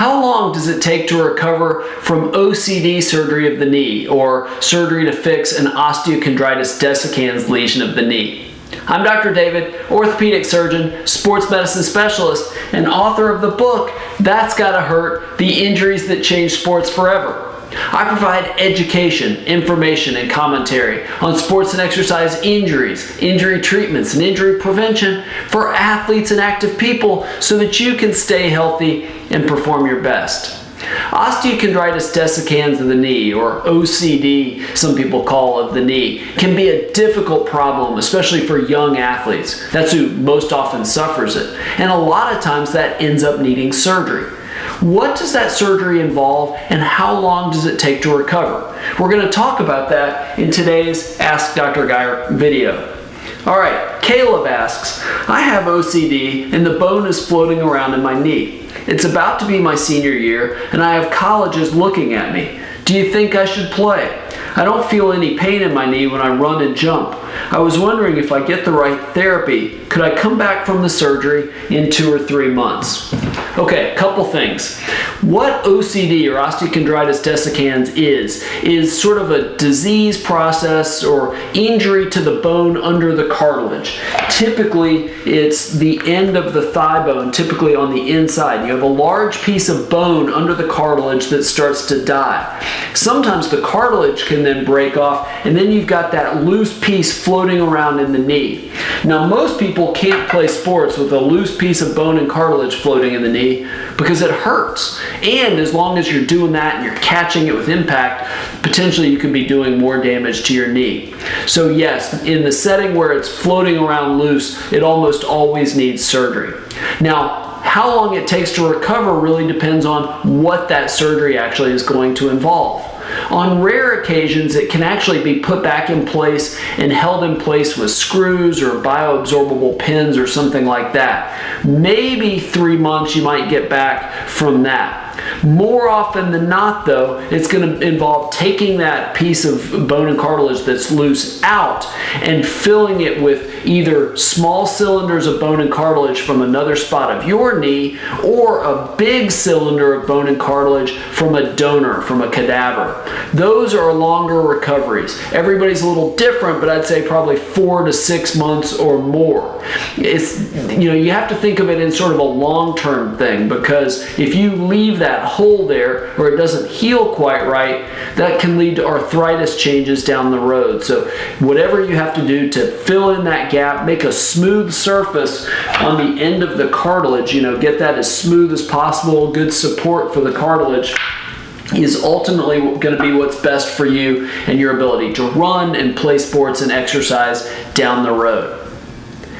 How long does it take to recover from OCD surgery of the knee or surgery to fix an osteochondritis dissecans lesion of the knee? I'm Dr. David, orthopedic surgeon, sports medicine specialist, and author of the book, That's Gotta Hurt, The Injuries That Changed Sports Forever. I provide education, information, and commentary on sports and exercise injuries, injury treatments, and injury prevention for athletes and active people so that you can stay healthy and perform your best. Osteochondritis dissecans of the knee, or OCD, some people call it the knee, can be a difficult problem, especially for young athletes. That's who most often suffers it. And a lot of times that ends up needing surgery. What does that surgery involve and how long does it take to recover? We're going to talk about that in today's Ask Dr. Geier video. Alright, Caleb asks, I have OCD and the bone is floating around in my knee. It's about to be my senior year and I have colleges looking at me. Do you think I should play? I don't feel any pain in my knee when I run and jump. I was wondering if I get the right therapy, could I come back from the surgery in 2 or 3 months? Okay, a couple things. What OCD or osteochondritis dissecans is sort of a disease process or injury to the bone under the cartilage. Typically, it's the end of the thigh bone, typically on the inside. You have a large piece of bone under the cartilage that starts to die. Sometimes the cartilage can then break off, and then you've got that loose piece floating around in the knee. Now, most people can't play sports with a loose piece of bone and cartilage floating in the knee because it hurts. And as long as you're doing that and you're catching it with impact, potentially you could be doing more damage to your knee. So yes, in the setting where it's floating around loose, it almost always needs surgery. Now, how long it takes to recover really depends on what that surgery actually is going to involve. On rare occasions, it can actually be put back in place and held in place with screws or bioabsorbable pins or something like that. Maybe 3 months you might get back from that. More often than not, though, it's going to involve taking that piece of bone and cartilage that's loose out and filling it with either small cylinders of bone and cartilage from another spot of your knee or a big cylinder of bone and cartilage from a donor, from a cadaver. Those are longer recoveries. Everybody's a little different, but I'd say probably 4 to 6 months or more. You have to think of it in sort of a long-term thing, because if you leave that hole there or it doesn't heal quite right, that can lead to arthritis changes down the road. So whatever you have to do to fill in that gap, make a smooth surface on the end of the cartilage, get that as smooth as possible, good support for the cartilage, is ultimately going to be what's best for you and your ability to run and play sports and exercise down the road.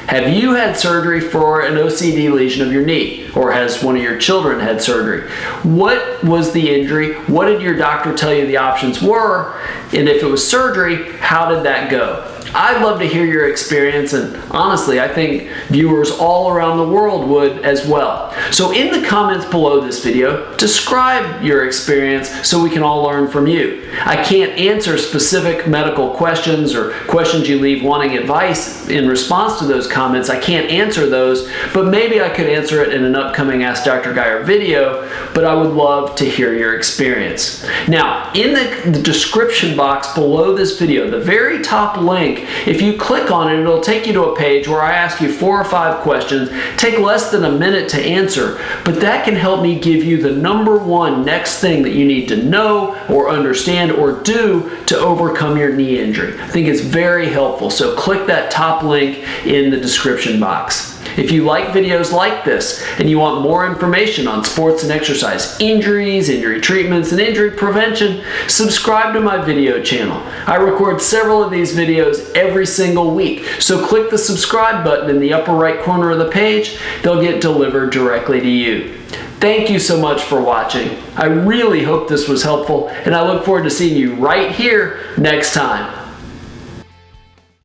Have you had surgery for an OCD lesion of your knee? Or has one of your children had surgery? What was the injury? What did your doctor tell you the options were? And if it was surgery, how did that go? I'd love to hear your experience, and honestly, I think viewers all around the world would as well. So in the comments below this video, describe your experience so we can all learn from you. I can't answer specific medical questions or questions you leave wanting advice in response to those comments. I can't answer those, but maybe I could answer it in an upcoming Ask Dr. Geier video, but I would love to hear your experience. Now, in the description box below this video, the very top link, if you click on it, it'll take you to a page where I ask you 4 or 5 questions, take less than a minute to answer, but that can help me give you the #1 next thing that you need to know or understand or do to overcome your knee injury. I think it's very helpful, so click that top link in the description box. If you like videos like this and you want more information on sports and exercise injuries, injury treatments, and injury prevention, subscribe to my video channel. I record several of these videos every single week, so click the subscribe button in the upper right corner of the page. They'll get delivered directly to you. Thank you so much for watching. I really hope this was helpful, and I look forward to seeing you right here next time.